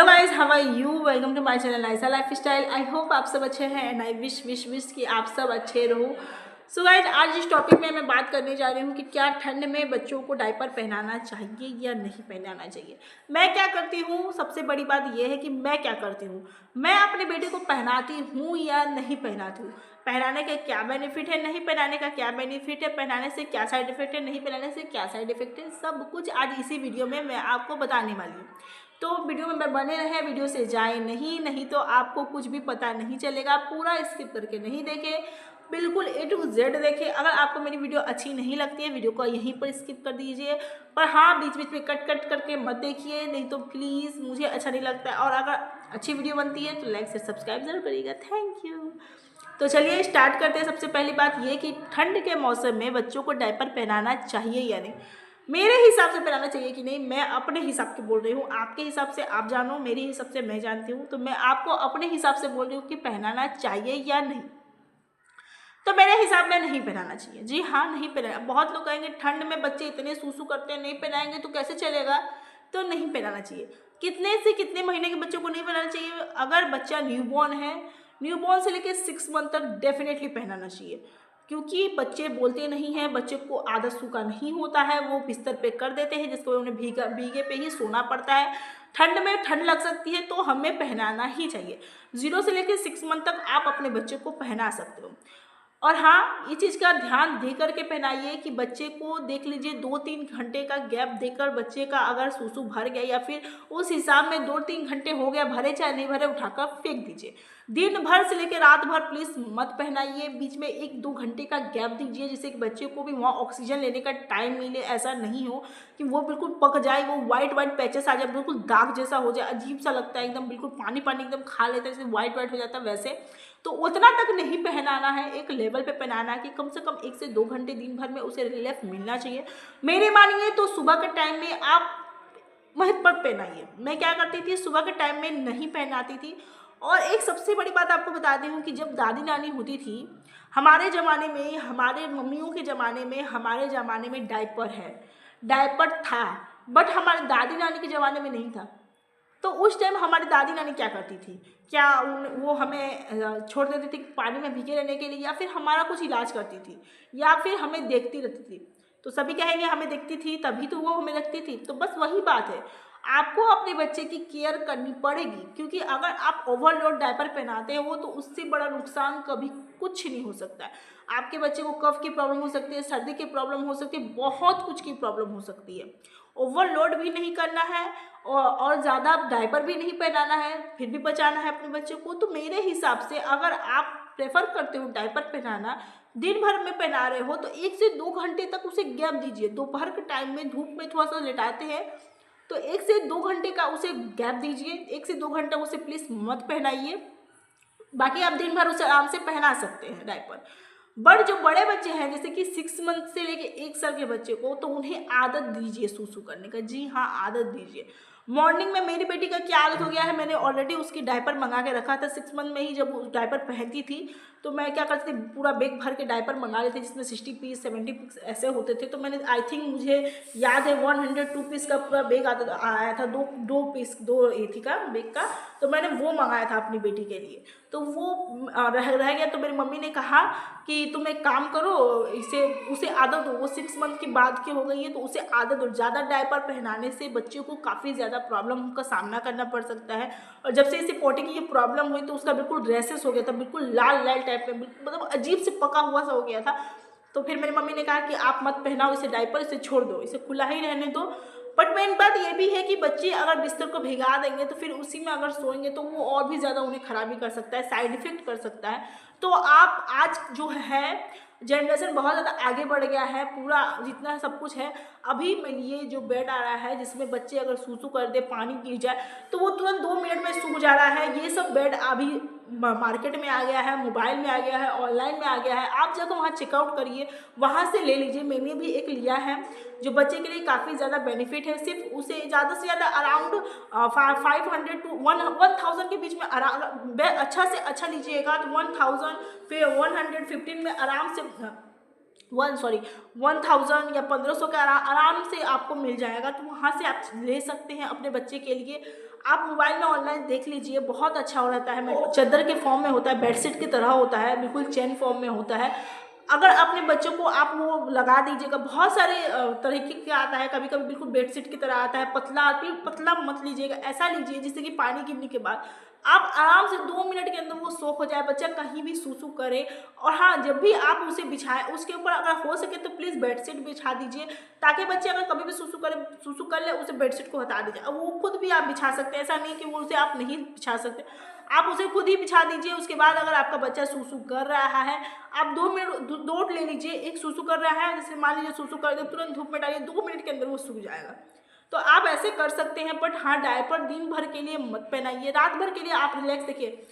Hello guys, how are you? Welcome to my channel Naisa lifestyle. I hope आप सब अच्छे हैं and I wish कि आप सब अच्छे रहो। सो गाइस, आज इस टॉपिक में मैं बात करने जा रही हूँ कि क्या ठंड में बच्चों को डायपर पहनाना चाहिए या नहीं पहनाना चाहिए। मैं क्या करती हूँ, सबसे बड़ी बात यह है कि मैं क्या करती हूँ, मैं अपने बेटे को पहनाती हूँ या नहीं पहनाती हूँ, पहनाने का क्या बेनिफिट है, नहीं पहनाने का क्या बेनिफिट है, पहनाने से क्या साइड इफेक्ट है, नहीं पहनाने से क्या साइड इफेक्ट है, सब कुछ आज इसी वीडियो में मैं आपको बताने वाली हूँ। तो वीडियो में बने रहें, वीडियो से जाए नहीं तो आपको कुछ भी पता नहीं चलेगा। पूरा स्किप करके नहीं देखें, बिल्कुल A to Z देखें। अगर आपको मेरी वीडियो अच्छी नहीं लगती है, वीडियो को यहीं पर स्किप कर दीजिए। पर हाँ, बीच बीच में कट करके मत देखिए, नहीं तो प्लीज़ मुझे अच्छा नहीं लगता है। और अगर अच्छी वीडियो बनती है तो लाइक से सब्सक्राइब जरूर करिएगा। Thank you. तो चलिए स्टार्ट करते हैं। सबसे पहली बात ये कि ठंड के मौसम में बच्चों को डायपर पहनाना चाहिए या नहीं। मेरे हिसाब से पहनाना चाहिए कि नहीं, मैं अपने हिसाब से बोल रही हूँ। आपके हिसाब से आप जानो, मेरे हिसाब से मैं जानती हूँ। तो मैं आपको अपने हिसाब से बोल रही हूँ कि पहनाना चाहिए या नहीं। तो मेरे हिसाब में नहीं पहनाना चाहिए। जी हाँ, नहीं पहनाना। बहुत लोग कहेंगे ठंड में बच्चे इतने सूसू करते हैं, नहीं पहनाएंगे तो कैसे चलेगा। तो नहीं पहनाना चाहिए। कितने से कितने महीने के बच्चों को नहीं पहनाना चाहिए? अगर बच्चा न्यूबॉर्न है, न्यूबॉर्न से लेकर 6 मंथ तक डेफिनेटली पहनाना चाहिए। क्योंकि बच्चे बोलते नहीं हैं, बच्चे को आदत सूखा नहीं होता है, वो बिस्तर पे कर देते हैं, जिसको उन्हें भीगे पे ही सोना पड़ता है। ठंड में ठंड लग सकती है तो हमें पहनाना ही चाहिए। 0 से लेकर 6 मंथ तक आप अपने बच्चे को पहना सकते हो। और हाँ, ये चीज़ का ध्यान दे करके पहनाइए कि बच्चे को देख लीजिए 2-3 घंटे का गैप देकर, बच्चे का अगर सूसू भर गया या फिर उस हिसाब में 2-3 घंटे हो गया, भरे चाहे नहीं भरे, उठाकर फेंक दीजिए। दिन भर से लेकर रात भर प्लीज़ मत पहनाइए। बीच में 1-2 घंटे का गैप दीजिए, जिससे कि बच्चे को भी वहाँ ऑक्सीजन लेने का टाइम मिले। ऐसा नहीं हो कि वो बिल्कुल पक जाए, वो वाइट पैचेस आ जाए, बिल्कुल दाग जैसा हो जाए, अजीब सा लगता है एकदम, बिल्कुल पानी एकदम खा लेता है, जैसे वाइट हो जाता है वैसे। तो उतना तक नहीं पहनाना है, एक लेवल पे पहनाना है कि कम से कम 1 से 2 घंटे दिन भर में उसे रिलीफ मिलना चाहिए। मेरे मानिए तो सुबह के टाइम में आप मत पहनाइए। मैं क्या करती थी, सुबह के टाइम में नहीं पहनाती थी। और एक सबसे बड़ी बात आपको बताती हूँ कि जब दादी नानी होती थी, हमारे ज़माने में, हमारे मम्मियों के ज़माने में, हमारे ज़माने में डायपर था, बट हमारे दादी नानी के ज़माने में नहीं था। तो उस टाइम हमारी दादी नानी क्या करती थी, क्या वो हमें छोड़ देती थी पानी में भीगे रहने के लिए, या फिर हमारा कुछ इलाज करती थी, या फिर हमें देखती रहती थी। तो सभी कहेंगे हमें देखती थी तभी तो वो हमें रखती थी। तो बस वही बात है, आपको अपने बच्चे की केयर करनी पड़ेगी। क्योंकि अगर आप ओवरलोड डायपर पहनाते हो तो उससे बड़ा नुकसान कभी कुछ नहीं हो सकता है। आपके बच्चे को कफ की प्रॉब्लम हो सकती है, सर्दी की प्रॉब्लम हो सकती है, बहुत कुछ की प्रॉब्लम हो सकती है। ओवरलोड भी नहीं करना है और ज़्यादा डायपर भी नहीं पहनाना है, फिर भी बचाना है अपने बच्चे को। तो मेरे हिसाब से अगर आप प्रेफर करते हो डायपर पहनाना, दिन भर में पहना रहे हो, तो 1 से 2 घंटे तक उसे गैप दीजिए। दोपहर के टाइम में धूप में थोड़ा सा लेटाते हैं तो 1 से 2 घंटे का उसे गैप दीजिए। 1 से 2 घंटा उसे प्लीज़ मत पहनाइए। बाकी आप दिन भर उसे आराम से पहना सकते हैं डायपर। बट जो बड़े बच्चे हैं, जैसे कि 6 मंथ से लेके 1 साल के बच्चे को, तो उन्हें आदत दीजिए सूसू करने का। जी हाँ, आदत दीजिए। मॉर्निंग में मेरी बेटी का क्या आदत हो गया है, मैंने ऑलरेडी उसकी डायपर मंगा के रखा था। 6 मंथ में ही जब वो डायपर पहनती थी तो मैं क्या करती थी, पूरा बैग भर के डायपर मंगा लेते, जिसमें 60 पीस 70 पीस ऐसे होते थे। तो मैंने आई थिंक मुझे याद है 102 पीस का पूरा बैग आया था, दो पीस, 2 ये थी का बैग का। तो मैंने वो मंगाया था अपनी बेटी के लिए। तो वो रह गया। तो मेरी मम्मी ने कहा कि तुम एक काम करो, इसे उसे आदत हो, वो 6 मंथ के बाद की हो गई है तो उसे आदत हो। ज़्यादा डायपर पहनाने से बच्चे को काफ़ी ज़्यादा प्रॉब्लम का सामना करना पड़ सकता है। और जब से इसे पोटी की ये प्रॉब्लम हुई तो उसका बिल्कुल रेसेस हो गया था, बिल्कुल लाल टाइप में, मतलब अजीब से पका हुआ सा हो गया था। तो फिर मेरी मम्मी ने कहा कि आप मत पहनाओ इसे डायपर, इसे छोड़ दो, इसे खुला ही रहने दो। बट मेन बात ये भी है कि बच्चे अगर बिस्तर को भिगा देंगे तो फिर उसी में अगर सोएंगे तो वो और भी ज़्यादा उन्हें खराबी कर सकता है, साइड इफेक्ट कर सकता है। तो आप आज जो है, जनरेशन बहुत ज़्यादा आगे बढ़ गया है, पूरा जितना सब कुछ है। अभी में ये जो बेड आ रहा है जिसमें बच्चे अगर सूसू कर दे, पानी गिर जाए तो वो तुरंत 2 मिनट में सूख जा रहा है। ये सब बेड अभी मार्केट में आ गया है, मोबाइल में आ गया है, ऑनलाइन में आ गया है। आप जाकर वहाँ चेकआउट करिए, वहाँ से ले लीजिए। मैंने भी एक लिया है जो बच्चे के लिए काफ़ी ज़्यादा बेनिफिट है। सिर्फ उसे ज़्यादा से ज़्यादा अराउंड 500 टू 1000 के बीच में अच्छा से अच्छा लीजिएगा तो 1000 फिर 115 में आराम से 1000 या 1500 का आराम से आपको मिल जाएगा। तो वहाँ से आप ले सकते हैं अपने बच्चे के लिए। आप मोबाइल में ऑनलाइन देख लीजिए, बहुत अच्छा हो रहता है। चादर के फॉर्म में होता है, बेडशीट की तरह होता है, बिल्कुल चेन फॉर्म में होता है। अगर अपने बच्चों को आप वो लगा दीजिएगा, बहुत सारे तरीके का आता है, कभी कभी बिल्कुल बेडशीट की तरह आता है, पतला आती है, पतला मत लीजिएगा, ऐसा लीजिए जिससे कि पानी गिरने के बाद आप आराम से 2 मिनट के अंदर वो सोख हो जाए, बच्चा कहीं भी सूसू करे। और हाँ, जब भी आप उसे बिछाएं उसके ऊपर अगर हो सके तो प्लीज़ बेडशीट बिछा दीजिए, ताकि बच्चे अगर कभी भी सूसू कर ले उसे बेडशीट को हटा दीजिए। अब वो खुद भी आप बिछा सकते हैं, ऐसा नहीं कि वो उसे आप नहीं बिछा सकते, आप उसे खुद ही बिछा दीजिए। उसके बाद अगर आपका बच्चा सूसू कर रहा है, आप 2 मिनट दौड़ ले लीजिए, एक सूसू कर रहा है, जैसे मान लीजिए सूसू कर दे, तुरंत धूप में डालिए, 2 मिनट के अंदर वो सूख जाएगा। तो आप ऐसे कर सकते हैं। बट हाँ, डायपर दिन भर के लिए मत पहनाइए, रात भर के लिए आप रिलैक्स। देखिए,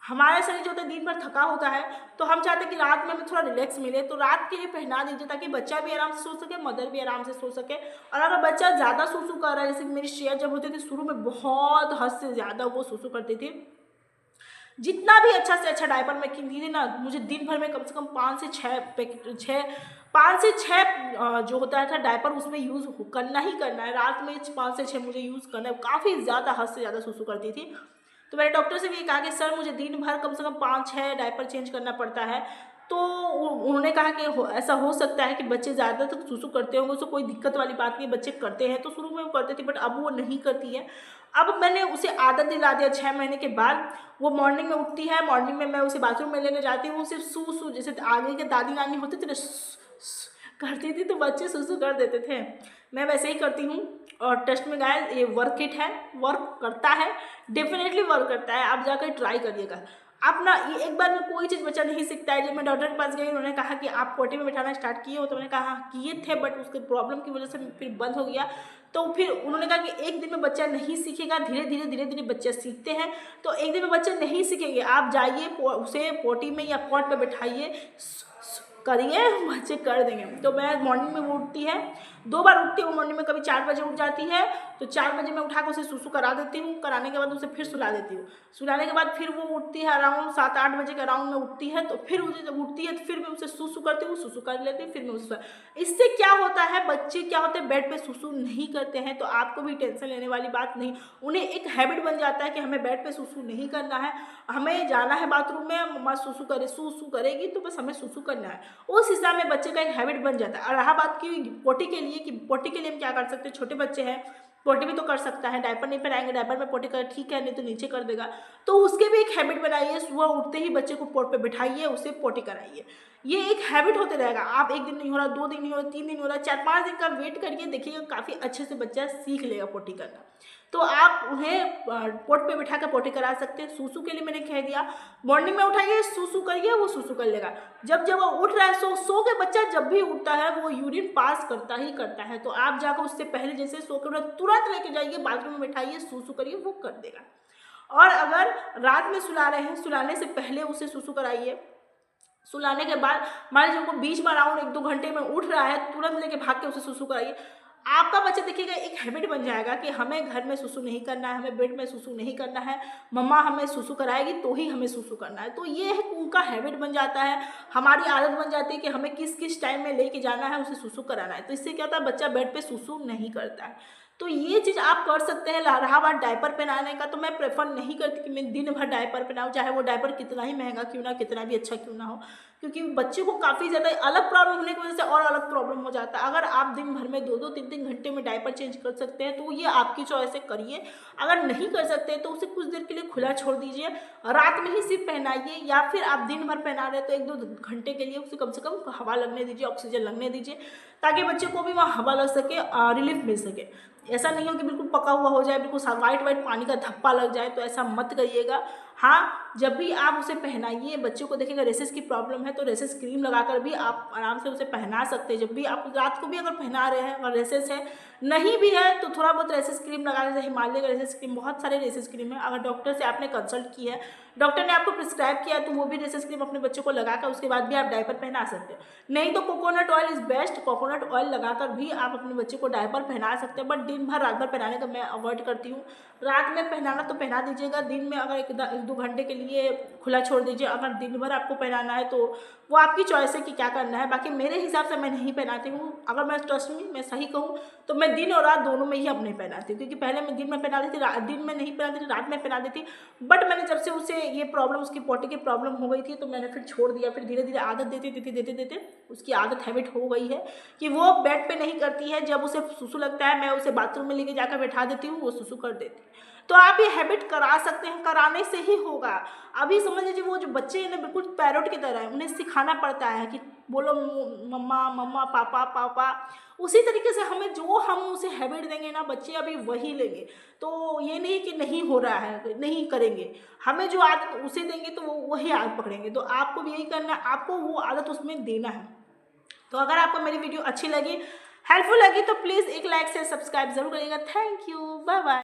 हमारा शरीर जो होता है दिन भर थका होता है, तो हम चाहते हैं कि रात में हमें थोड़ा रिलैक्स मिले, तो रात के लिए पहना दीजिए, ताकि बच्चा भी आराम से सो सके, मदर भी आराम से सो सके। और अगर बच्चा ज़्यादा सूसू कर रहा है, जैसे मेरी श्रेया जब होती थी शुरू में बहुत हद से ज़्यादा वो सूसू करती थी, जितना भी अच्छा से अच्छा डायपर मैं किनती थी ना, मुझे दिन भर में कम से कम 5 से 6 जो होता था डायपर उसमें यूज़ करना ही करना है। रात में 5 से 6 मुझे यूज़ करना है। काफ़ी ज़्यादा हद से ज़्यादा सूसू करती थी। तो मैंने डॉक्टर से भी कहा कि सर मुझे दिन भर कम से कम 5-6 डायपर चेंज करना पड़ता है। तो उन्होंने कहा कि ऐसा हो सकता है कि बच्चे ज़्यादा तक सूसू करते होंगे, उसको कोई दिक्कत वाली बात नहीं, बच्चे करते हैं। तो शुरू में वो करते थे, बट अब वो नहीं करती है। अब मैंने उसे आदत दिला दिया 6 महीने के बाद। वो मॉर्निंग में उठती है, मॉर्निंग में मैं उसे बाथरूम में लेकर जाती हूँ, सिर्फ सू जैसे आगे के दादी नानी होते थे ना करती थी, तो बच्चे सूसू कर देते थे। मैं वैसे ही करती हूँ। और ट्रस्ट में गाइस, ये वर्क इट है, वर्क करता है, डेफिनेटली वर्क करता है। आप जाकर ट्राई करिएगा। आप ना ये एक बार में कोई चीज़ बच्चा नहीं सीखता है। जब मैं डॉक्टर के पास गई, उन्होंने कहा कि आप पोटी में बिठाना स्टार्ट किए हो, तो मैंने कहा हाँ किए थे, बट उसके प्रॉब्लम की वजह से फिर बंद हो गया। तो फिर उन्होंने कहा कि एक दिन में बच्चा नहीं सीखेगा, धीरे धीरे बच्चे सीखते हैं। तो एक दिन में बच्चे नहीं सीखेंगे, आप जाइए उसे पोटी में या पॉट पे बैठाइए, करिए, बच्चे कर देंगे। तो मैं मॉर्निंग में वो उठती है, 2 बार उठती है वो मॉर्निंग में, कभी 4 बजे उठ जाती है, तो 4 बजे मैं उठा कर उसे सूसू करा देती हूँ। कराने के बाद उसे फिर सुला देती हूँ। सुलाने के बाद फिर वो उठती है अराउंड 7-8 बजे के अराउंड में उठती है। तो फिर उसे जब उठती है तो फिर मैं उसे सूसू करती हूँ, सूसू कर लेती हूँ, फिर मैं उसे। इससे क्या होता है, बच्चे क्या होते हैं बेड पे सूसू नहीं करते हैं, तो आपको भी टेंशन लेने वाली बात नहीं। उन्हें एक हैबिट बन जाता है कि हमें बेड पे सूसू नहीं करना है, हमें जाना है बाथरूम में, मम्मा सूसू करेगी तो बस हमें सूसू करना है। उस हिसाब में बच्चे का एक हैबिट बन जाता है। और रहा बात की पोटी के लिए, कि पोटी के लिए हम क्या कर सकते हैं, छोटे बच्चे हैं, पोटी भी तो कर सकता है, डायपर नहीं पहनाएंगे, डायपर में पोटी कर ठीक है, नहीं तो नीचे कर देगा। तो उसके भी एक हैबिट बनाइए, सुबह उठते ही बच्चे को पोट पे बिठाइए, उसे पोटी कराइए। ये एक हैबिट होते रहेगा। आप 1 दिन नहीं हो रहा, 2 दिन नहीं हो रहा, 3 दिन हो रहा, 4-5 दिन का वेट करिए, देखिएगा काफ़ी अच्छे से बच्चा सीख लेगा पोटी करना। तो आप उन्हें पोट पे बिठा कर पोटी करा सकते हैं। सूसू के लिए मैंने कह दिया, मॉर्निंग में उठाइए, सूसू करिए, वो सूसू कर लेगा। जब वो उठ रहा है, सो के बच्चा जब भी उठता है वो यूरिन पास करता ही करता है। तो आप जाकर उससे पहले जैसे सो के तुरंत लेके जाइए, बाथरूम में बिठाइए, सूसू करिए, वो कर देगा। और अगर रात में सुला रहे हैं, सुलाने से पहले उसे सूसू कराइए। सुलाने के बाद मान लीजिए उनको बीच में अराउंड 1-2 घंटे में उठ रहा है, तुरंत लेके भाग के उसे सूसू कराइए। आपका बच्चा देखिएगा एक हैबिट बन जाएगा कि हमें घर में सूसू नहीं करना है, हमें बेड में सूसू नहीं करना है, मम्मा हमें सूसू कराएगी तो ही हमें सूसू करना है। तो ये है उनका हैबिट बन जाता है, हमारी आदत बन जाती है कि हमें किस किस टाइम में लेके जाना है, उसे सूसू कराना है। तो इससे क्या होता है, बच्चा बेड पे सूसू नहीं करता है। तो ये चीज़ आप कर सकते हैं। रहा बात डायपर पहनाने का, तो मैं प्रेफर नहीं करती कि मैं दिन भर डायपर पहनाऊँ, चाहे वो डायपर कितना ही महंगा क्यों ना, कितना भी अच्छा क्यों ना हो, क्योंकि बच्चे को काफ़ी ज़्यादा अलग प्रॉब्लम होने की वजह से और अलग प्रॉब्लम हो जाता है। अगर आप दिन भर में 2-2, 3-3 घंटे में डायपर चेंज कर सकते हैं तो ये आपकी चॉइस है, करिए। अगर नहीं कर सकते तो उसे कुछ देर के लिए खुला छोड़ दीजिए, रात में ही सिर्फ पहनाइए, या फिर आप दिन भर पहना रहे हैं तो 1-2 घंटे के लिए उसे कम से कम हवा लगने दीजिए, ऑक्सीजन लगने दीजिए, ताकि बच्चे को भी वहाँ हवा लग सके, रिलीफ मिल सके। ऐसा नहीं हो कि बिल्कुल पका हुआ हो जाए, बिल्कुल वाइट पानी का धब्बा लग जाए, तो ऐसा मत करिएगा। हाँ, जब भी आप उसे पहनाइए, बच्चों को देखिएगा रेसेस की प्रॉब्लम है तो रेसेस क्रीम लगाकर भी आप आराम से उसे पहना सकते हैं। जब भी आप रात को भी अगर पहना रहे हैं और रेसेस है, नहीं भी है तो थोड़ा बहुत रेसेस क्रीम लगा लेते हैं। हिमालय का रेसेस क्रीम, बहुत सारे रेसेस क्रीम है। अगर डॉक्टर से आपने कंसल्ट की है, डॉक्टर ने आपको प्रिस्क्राइब किया तो वो भी रेसेस क्रीम अपने बच्चों को लगाकर उसके बाद भी आप डायपर पहना सकते हैं। नहीं तो coconut oil is best, coconut oil लगाकर भी आप अपने बच्चे को डायपर पहना सकते हैं। बट दिन भर रात भर पहनाने का मैं अवॉइड करती हूँ। रात में पहनाना तो पहना दीजिएगा, दिन में अगर 1-2 घंटे के लिए खुला छोड़ दीजिए। अगर दिन भर आपको पहनाना है तो वो आपकी चॉइस है कि क्या करना है। बाकी मेरे हिसाब से मैं नहीं पहनाती हूँ। अगर मैं ट्रस्ट में मैं सही कहूँ तो मैं दिन और रात दोनों में ही अब नहीं पहनाती हूँ, क्योंकि पहले मैं दिन में पहनाती थी, दिन में नहीं पहनाती थी, रात में पहनाती थी। बट मैंने जब से उसे ये प्रॉब्लम, उसकी पोटी की प्रॉब्लम हो गई थी, तो मैंने फिर छोड़ दिया। फिर धीरे धीरे आदत देते उसकी आदत हैबिट हो गई है कि वो बेड पे नहीं करती है। जब उसे सुसु लगता है मैं उसे बाथरूम में लेके जाकर बैठा देती हूँ, वो सुसु कर देती है। तो आप ये हैबिट करा सकते हैं, कराने से ही होगा। अभी समझ लीजिए वो जो बच्चे हैं ना बिल्कुल पैरोट की तरह है, उन्हें सिखाना पड़ता है कि बोलो मम्मा मम्मा पापा पापा। उसी तरीके से हम उसे हैबिट देंगे ना, बच्चे अभी वही लेंगे। तो ये नहीं कि नहीं हो रहा है नहीं करेंगे, हमें जो आदत उसे देंगे तो वो वही आदत पकड़ेंगे। तो आपको भी यही करना है, आपको वो आदत उसमें देना है। तो अगर आपको मेरी वीडियो अच्छी लगी, हेल्पफुल लगी, तो प्लीज़ एक लाइक से सब्सक्राइब जरूर करिएगा। Thank you, bye bye.